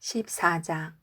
14장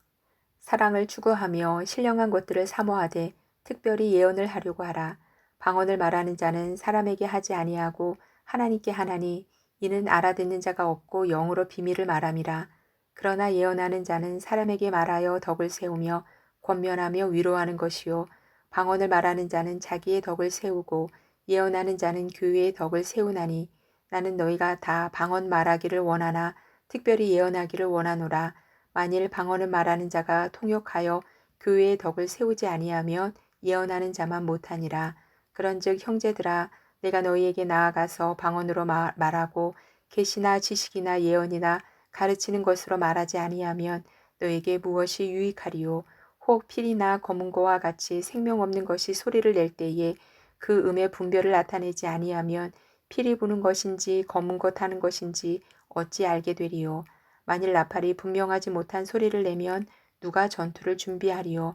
사랑을 추구하며 신령한 것들을 사모하되 특별히 예언을 하려고 하라. 방언을 말하는 자는 사람에게 하지 아니하고 하나님께 하나니 이는 알아듣는 자가 없고 영으로 비밀을 말함이라. 그러나 예언하는 자는 사람에게 말하여 덕을 세우며 권면하며 위로하는 것이요 방언을 말하는 자는 자기의 덕을 세우고 예언하는 자는 교회의 덕을 세우나니 나는 너희가 다 방언 말하기를 원하나 특별히 예언하기를 원하노라. 만일 방언을 말하는 자가 통역하여 교회의 덕을 세우지 아니하면 예언하는 자만 못하니라. 그런즉 형제들아 내가 너희에게 나아가서 방언으로 말하고 계시나 지식이나 예언이나 가르치는 것으로 말하지 아니하면 너에게 무엇이 유익하리요. 혹 필이나 검은고와 같이 생명 없는 것이 소리를 낼 때에 그 음의 분별을 나타내지 아니하면 필이 부는 것인지 검은 것 하는 것인지 어찌 알게 되리요. 만일 나팔이 분명하지 못한 소리를 내면 누가 전투를 준비하리요.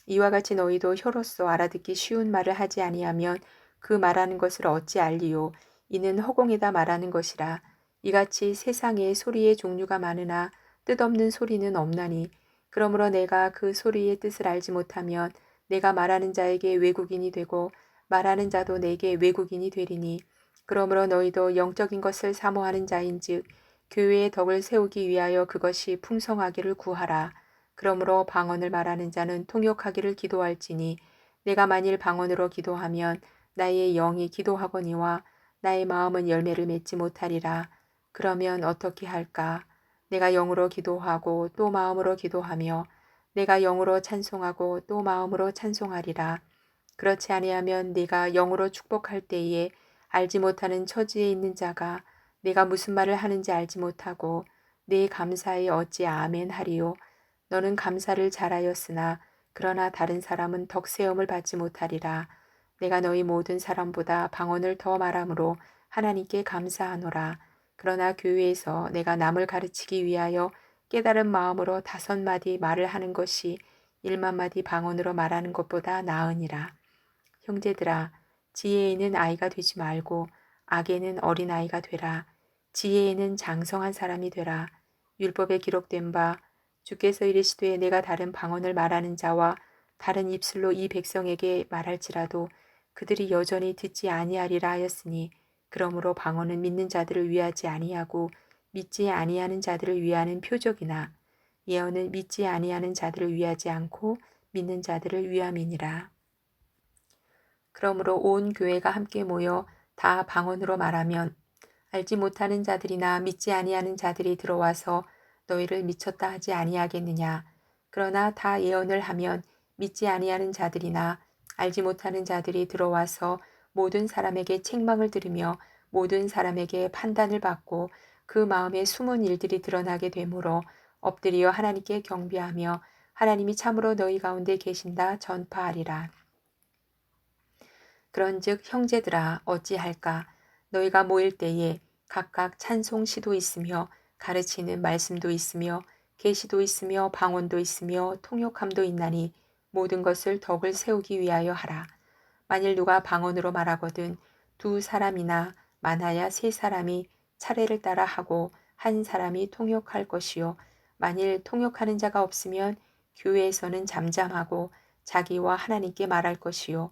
이와 같이 너희도 혀로서 알아듣기 쉬운 말을 하지 아니하면 그 말하는 것을 어찌 알리요. 이는 허공에다 말하는 것이라. 이같이 세상에 소리의 종류가 많으나 뜻없는 소리는 없나니 그러므로 내가 그 소리의 뜻을 알지 못하면 내가 말하는 자에게 외국인이 되고 말하는 자도 내게 외국인이 되리니 그러므로 너희도 영적인 것을 사모하는 자인즉 교회의 덕을 세우기 위하여 그것이 풍성하기를 구하라. 그러므로 방언을 말하는 자는 통역하기를 기도할지니 내가 만일 방언으로 기도하면 나의 영이 기도하거니와 나의 마음은 열매를 맺지 못하리라. 그러면 어떻게 할까? 내가 영으로 기도하고 또 마음으로 기도하며 내가 영으로 찬송하고 또 마음으로 찬송하리라. 그렇지 아니하면 네가 영으로 축복할 때에 알지 못하는 처지에 있는 자가 내가 무슨 말을 하는지 알지 못하고 내 감사에 어찌 아멘 하리요. 너는 감사를 잘하였으나 그러나 다른 사람은 덕세움을 받지 못하리라. 내가 너희 모든 사람보다 방언을 더 말함으로 하나님께 감사하노라. 그러나 교회에서 내가 남을 가르치기 위하여 깨달은 마음으로 5마디 말을 하는 것이 1만마디 방언으로 말하는 것보다 나으니라. 형제들아, 지혜에는 아이가 되지 말고 악에는 어린아이가 되라. 지혜에는 장성한 사람이 되라. 율법에 기록된 바 주께서 이르시되 내가 다른 방언을 말하는 자와 다른 입술로 이 백성에게 말할지라도 그들이 여전히 듣지 아니하리라 하였으니 그러므로 방언은 믿는 자들을 위하지 아니하고 믿지 아니하는 자들을 위하는 표적이나 예언은 믿지 아니하는 자들을 위하지 않고 믿는 자들을 위함이니라. 그러므로 온 교회가 함께 모여 다 방언으로 말하면 알지 못하는 자들이나 믿지 아니하는 자들이 들어와서 너희를 미쳤다 하지 아니하겠느냐. 그러나 다 예언을 하면 믿지 아니하는 자들이나 알지 못하는 자들이 들어와서 모든 사람에게 책망을 들으며 모든 사람에게 판단을 받고 그 마음에 숨은 일들이 드러나게 되므로 엎드려 하나님께 경배하며 하나님이 참으로 너희 가운데 계신다 전파하리라. 그런즉 형제들아 어찌할까 너희가 모일 때에 각각 찬송시도 있으며 가르치는 말씀도 있으며 계시도 있으며 방언도 있으며 통역함도 있나니 모든 것을 덕을 세우기 위하여 하라. 만일 누가 방언으로 말하거든 2사람이나 많아야 3사람이 차례를 따라 하고 1사람이 통역할 것이요 만일 통역하는 자가 없으면 교회에서는 잠잠하고 자기와 하나님께 말할 것이요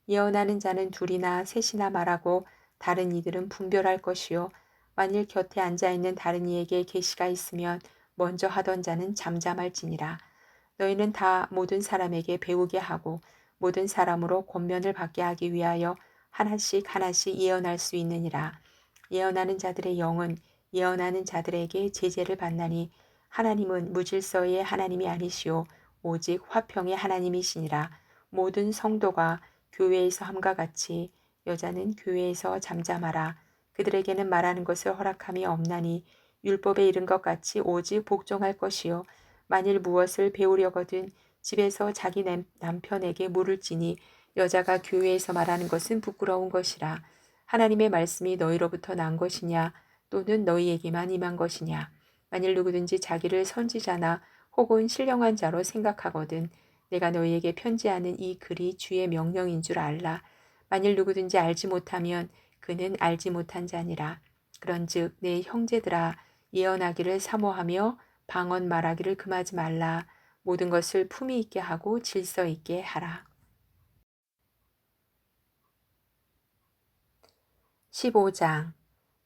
예언하는 자는 2이나 3이나 말하고 다른 이들은 분별할 것이요 만일 곁에 앉아있는 다른 이에게 계시가 있으면 먼저 하던 자는 잠잠할지니라. 너희는 다 모든 사람에게 배우게 하고 모든 사람으로 권면을 받게 하기 위하여 하나씩 하나씩 예언할 수 있느니라. 예언하는 자들의 영은 예언하는 자들에게 제재를 받나니 하나님은 무질서의 하나님이 아니시오 오직 화평의 하나님이시니라. 모든 성도가 교회에서 함과 같이 여자는 교회에서 잠잠하라. 그들에게는 말하는 것을 허락함이 없나니 율법에 이른 것 같이 오직 복종할 것이요 만일 무엇을 배우려거든 집에서 자기 남편에게 물을지니 여자가 교회에서 말하는 것은 부끄러운 것이라. 하나님의 말씀이 너희로부터 난 것이냐 또는 너희에게만 임한 것이냐. 만일 누구든지 자기를 선지자나 혹은 신령한 자로 생각하거든 내가 너희에게 편지하는 이 글이 주의 명령인 줄 알라. 만일 누구든지 알지 못하면 그는 알지 못한 자니라. 그런즉 내 형제들아 예언하기를 사모하며 방언 말하기를 금하지 말라. 모든 것을 품위 있게 하고 질서 있게 하라. 15장.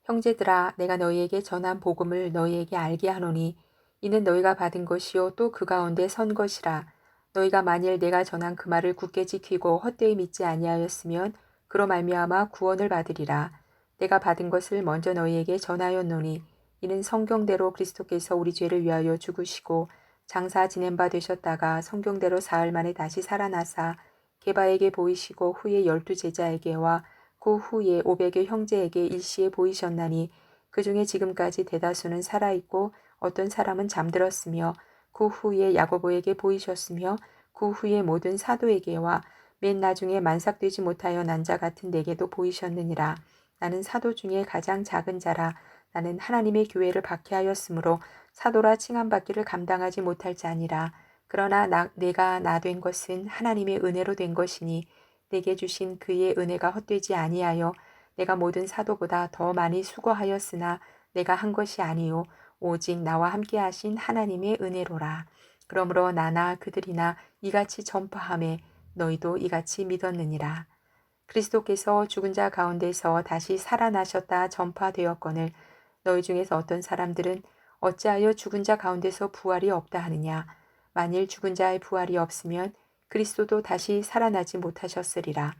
형제들아, 내가 너희에게 전한 복음을 너희에게 알게 하노니 이는 너희가 받은 것이요 또 그 가운데 선 것이라. 너희가 만일 내가 전한 그 말을 굳게 지키고 헛되이 믿지 아니하였으면 그로 말미암아 구원을 받으리라. 내가 받은 것을 먼저 너희에게 전하였노니 이는 성경대로 그리스도께서 우리 죄를 위하여 죽으시고 장사 지낸 바 되셨다가 성경대로 사흘 만에 다시 살아나사 게바에게 보이시고 후에 12 제자에게와 그 후에 500의 형제에게 일시에 보이셨나니 그 중에 지금까지 대다수는 살아있고 어떤 사람은 잠들었으며 그 후에 야고보에게 보이셨으며 그 후에 모든 사도에게와 맨 나중에 만삭되지 못하여 난 자 같은 내게도 보이셨느니라. 나는 사도 중에 가장 작은 자라. 나는 하나님의 교회를 박해하였으므로 사도라 칭함받기를 감당하지 못할 자니라. 그러나 내가 나 된 것은 하나님의 은혜로 된 것이니 내게 주신 그의 은혜가 헛되지 아니하여 내가 모든 사도보다 더 많이 수고하였으나 내가 한 것이 아니요 오직 나와 함께 하신 하나님의 은혜로라. 그러므로 나나 그들이나 이같이 전파하매 너희도 이같이 믿었느니라. 그리스도께서 죽은 자 가운데서 다시 살아나셨다 전파되었거늘 너희 중에서 어떤 사람들은 어찌하여 죽은 자 가운데서 부활이 없다 하느냐. 만일 죽은 자의 부활이 없으면 그리스도도 다시 살아나지 못하셨으리라.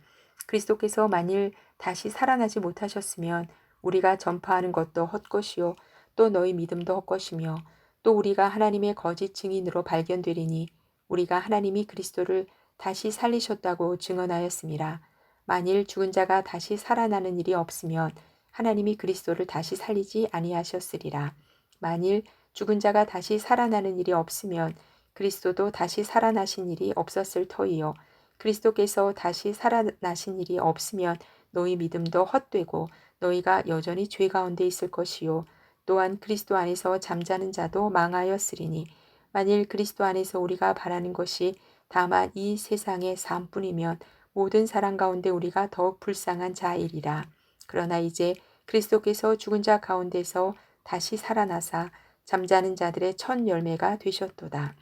그리스도께서 만일 다시 살아나지 못하셨으면 우리가 전파하는 것도 헛것이요 또 너희 믿음도 헛것이며 또 우리가 하나님의 거짓 증인으로 발견되리니 우리가 하나님이 그리스도를 다시 살리셨다고 증언하였습니다. 만일 죽은 자가 다시 살아나는 일이 없으면 하나님이 그리스도를 다시 살리지 아니하셨으리라. 만일 죽은 자가 다시 살아나는 일이 없으면 그리스도도 다시 살아나신 일이 없었을 터이요. 그리스도께서 다시 살아나신 일이 없으면 너희 믿음도 헛되고 너희가 여전히 죄 가운데 있을 것이요. 또한 그리스도 안에서 잠자는 자도 망하였으리니 만일 그리스도 안에서 우리가 바라는 것이 다만 이 세상의 삶뿐이면 모든 사람 가운데 우리가 더욱 불쌍한 자이리라. 그러나 이제 그리스도께서 죽은 자 가운데서 다시 살아나사 잠자는 자들의 첫 열매가 되셨도다.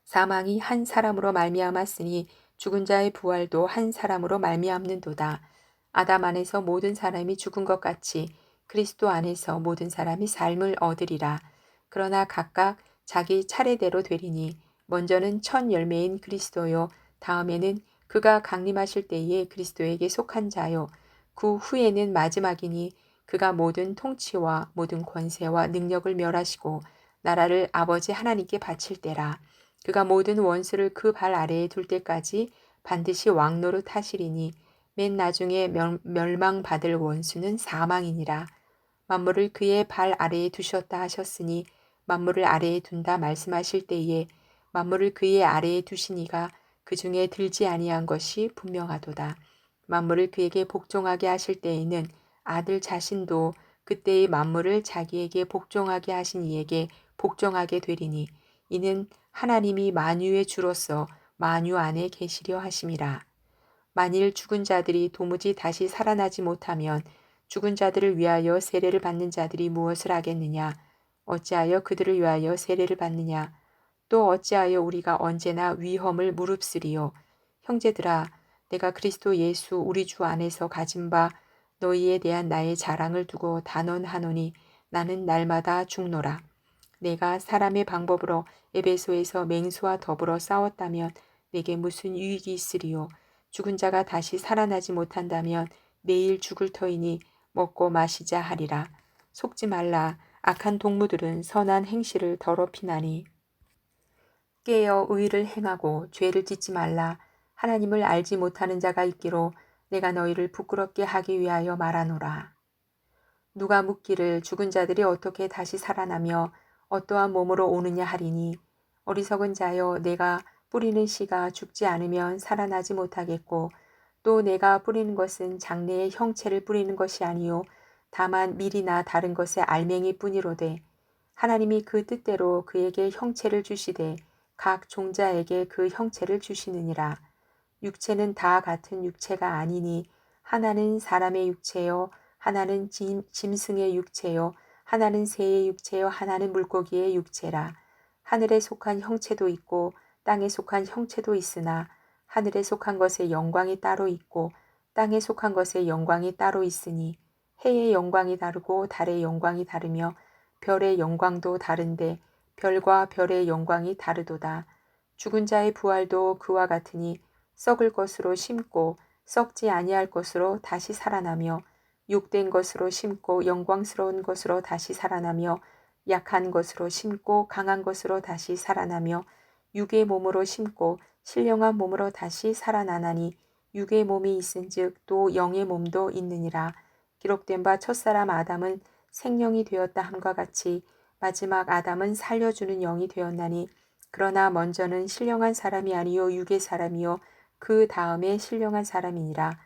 사망이 한 사람으로 말미암았으니 죽은 자의 부활도 한 사람으로 말미암는도다. 아담 안에서 모든 사람이 죽은 것 같이 그리스도 안에서 모든 사람이 삶을 얻으리라. 그러나 각각 자기 차례대로 되리니 먼저는 첫 열매인 그리스도요 다음에는 그가 강림하실 때에 그리스도에게 속한 자요 그 후에는 마지막이니 그가 모든 통치와 모든 권세와 능력을 멸하시고 나라를 아버지 하나님께 바칠 때라. 그가 모든 원수를 그 발 아래에 둘 때까지 반드시 왕노릇 하시리니 맨 나중에 멸망받을 원수는 사망이니라. 만물을 그의 발 아래에 두셨다 하셨으니 만물을 아래에 둔다 말씀하실 때에 만물을 그의 아래에 두시니가 그 중에 들지 아니한 것이 분명하도다. 만물을 그에게 복종하게 하실 때에는 아들 자신도 그때의 만물을 자기에게 복종하게 하신 이에게 복종하게 되리니 이는 하나님이 만유의 주로서 만유 안에 계시려 하심이라. 만일 죽은 자들이 도무지 다시 살아나지 못하면 죽은 자들을 위하여 세례를 받는 자들이 무엇을 하겠느냐? 어찌하여 그들을 위하여 세례를 받느냐? 또 어찌하여 우리가 언제나 위험을 무릅쓰리요? 형제들아, 내가 그리스도 예수 우리 주 안에서 가진 바 너희에 대한 나의 자랑을 두고 단언하노니 나는 날마다 죽노라. 내가 사람의 방법으로 에베소에서 맹수와 더불어 싸웠다면 내게 무슨 유익이 있으리요? 죽은 자가 다시 살아나지 못한다면 내일 죽을 터이니 먹고 마시자 하리라. 속지 말라. 악한 동무들은 선한 행실을 더럽히나니 깨어 의를 행하고 죄를 짓지 말라. 하나님을 알지 못하는 자가 있기로 내가 너희를 부끄럽게 하기 위하여 말하노라. 누가 묻기를 죽은 자들이 어떻게 다시 살아나며 어떠한 몸으로 오느냐 하리니 어리석은 자여 내가 뿌리는 씨가 죽지 않으면 살아나지 못하겠고 또 내가 뿌리는 것은 장래의 형체를 뿌리는 것이 아니요 다만 밀이나 다른 것의 알맹이 뿐이로되 하나님이 그 뜻대로 그에게 형체를 주시되 각 종자에게 그 형체를 주시느니라. 육체는 다 같은 육체가 아니니 하나는 사람의 육체요 하나는 짐승의 육체요 하나는 새의 육체요 하나는 물고기의 육체라. 하늘에 속한 형체도 있고 땅에 속한 형체도 있으나 하늘에 속한 것의 영광이 따로 있고 땅에 속한 것의 영광이 따로 있으니 해의 영광이 다르고 달의 영광이 다르며 별의 영광도 다른데 별과 별의 영광이 다르도다. 죽은 자의 부활도 그와 같으니 썩을 것으로 심고 썩지 아니할 것으로 다시 살아나며 욕된 것으로 심고 영광스러운 것으로 다시 살아나며 약한 것으로 심고 강한 것으로 다시 살아나며 육의 몸으로 심고 신령한 몸으로 다시 살아나나니 육의 몸이 있은즉 또 영의 몸도 있느니라. 기록된 바 첫사람 아담은 생령이 되었다 함과 같이 마지막 아담은 살려주는 영이 되었나니 그러나 먼저는 신령한 사람이 아니요 육의 사람이요 그 다음에 신령한 사람이니라.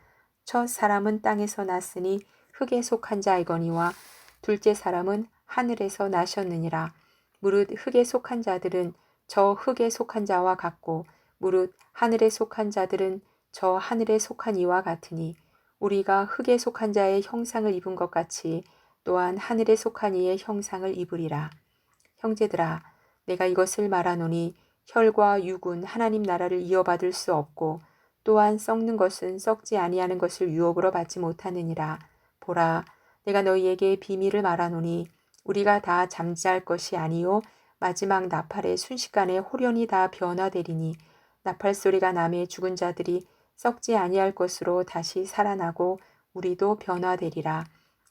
첫 사람은 땅에서 났으니 흙에 속한 자이거니와 둘째 사람은 하늘에서 나셨느니라. 무릇 흙에 속한 자들은 저 흙에 속한 자와 같고 무릇 하늘에 속한 자들은 저 하늘에 속한 이와 같으니 우리가 흙에 속한 자의 형상을 입은 것 같이 또한 하늘에 속한 이의 형상을 입으리라. 형제들아, 내가 이것을 말하노니 혈과 육은 하나님 나라를 이어받을 수 없고 또한 썩는 것은 썩지 아니하는 것을 유업으로 받지 못하느니라. 보라, 내가 너희에게 비밀을 말하노니 우리가 다 잠잘 것이 아니요 마지막 나팔의 순식간에 홀연히 다 변화되리니 나팔 소리가 나매 죽은 자들이 썩지 아니할 것으로 다시 살아나고 우리도 변화되리라.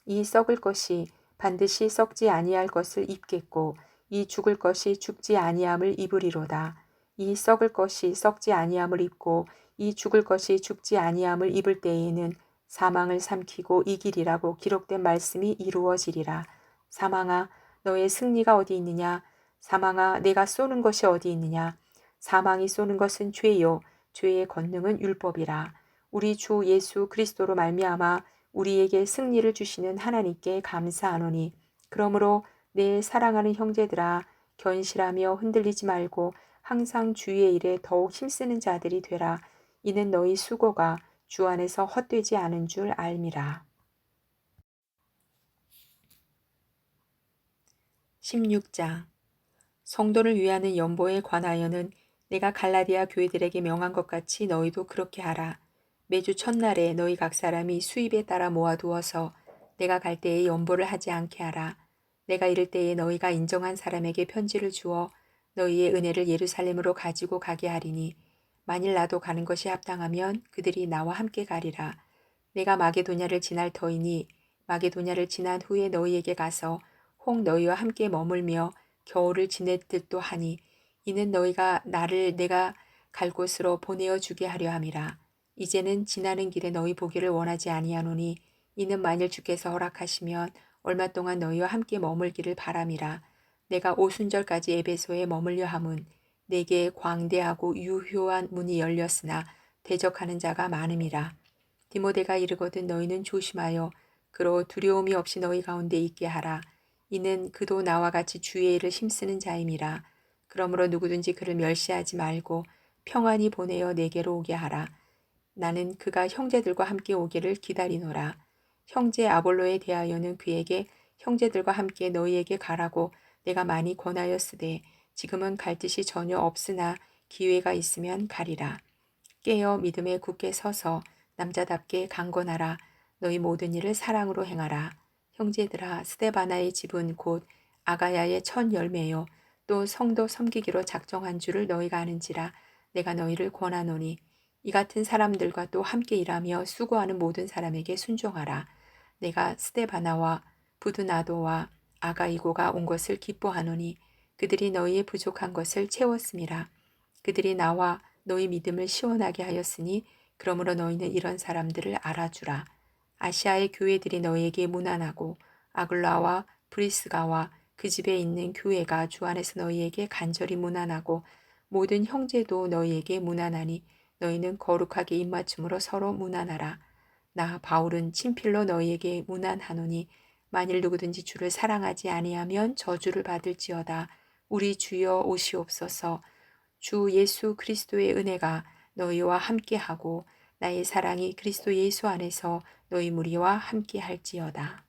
이 썩을 것이 반드시 썩지 아니할 것을 입겠고 이 죽을 것이 죽지 아니함을 입으리로다. 이 썩을 것이 썩지 아니함을 입고 이 죽을 것이 죽지 아니함을 입을 때에는 사망을 삼키고 이기리라고 기록된 말씀이 이루어지리라. 사망아, 너의 승리가 어디 있느냐? 사망아, 내가 쏘는 것이 어디 있느냐? 사망이 쏘는 것은 죄요, 죄의 권능은 율법이라. 우리 주 예수 그리스도로 말미암아 우리에게 승리를 주시는 하나님께 감사하노니 그러므로 내 사랑하는 형제들아 견실하며 흔들리지 말고 항상 주의 일에 더욱 힘쓰는 자들이 되라. 이는 너희 수고가 주 안에서 헛되지 않은 줄 알미라. 16장 성도를 위하는 연보에 관하여는 내가 갈라디아 교회들에게 명한 것 같이 너희도 그렇게 하라. 매주 첫날에 너희 각 사람이 수입에 따라 모아두어서 내가 갈 때에 연보를 하지 않게 하라. 내가 이를 때에 너희가 인정한 사람에게 편지를 주어 너희의 은혜를 예루살렘으로 가지고 가게 하리니 만일 나도 가는 것이 합당하면 그들이 나와 함께 가리라. 내가 마게도냐를 지날 터이니 마게도냐를 지난 후에 너희에게 가서 혹 너희와 함께 머물며 겨울을 지낼 듯도 하니 이는 너희가 나를 내가 갈 곳으로 보내어 주게 하려 함이라. 이제는 지나는 길에 너희 보기를 원하지 아니하노니 이는 만일 주께서 허락하시면 얼마 동안 너희와 함께 머물기를 바람이라. 내가 오순절까지 에베소에 머물려 함은 내게 광대하고 유효한 문이 열렸으나 대적하는 자가 많음이라. 디모데가 이르거든 너희는 조심하여 그로 두려움이 없이 너희 가운데 있게 하라. 이는 그도 나와 같이 주의 일을 힘쓰는 자임이라. 그러므로 누구든지 그를 멸시하지 말고 평안히 보내어 내게로 오게 하라. 나는 그가 형제들과 함께 오기를 기다리노라. 형제 아볼로에 대하여는 그에게 형제들과 함께 너희에게 가라고 내가 많이 권하였으되 지금은 갈 뜻이 전혀 없으나 기회가 있으면 가리라. 깨어 믿음에 굳게 서서 남자답게 강건하라. 너희 모든 일을 사랑으로 행하라. 형제들아, 스데바나의 집은 곧 아가야의 첫 열매요 또 성도 섬기기로 작정한 줄을 너희가 아는지라. 내가 너희를 권하노니 이 같은 사람들과 또 함께 일하며 수고하는 모든 사람에게 순종하라. 내가 스데바나와 부드나도와 아가이고가 온 것을 기뻐하노니 그들이 너희의 부족한 것을 채웠음이라. 그들이 나와 너희 믿음을 시원하게 하였으니 그러므로 너희는 이런 사람들을 알아주라. 아시아의 교회들이 너희에게 문안하고 아글라와 브리스가와 그 집에 있는 교회가 주 안에서 너희에게 간절히 문안하고 모든 형제도 너희에게 문안하니 너희는 거룩하게 입맞춤으로 서로 문안하라. 나 바울은 친필로 너희에게 문안하노니 만일 누구든지 주를 사랑하지 아니하면 저주를 받을지어다. 우리 주여 오시옵소서. 주 예수 그리스도의 은혜가 너희와 함께하고 나의 사랑이 그리스도 예수 안에서 너희 무리와 함께할지어다.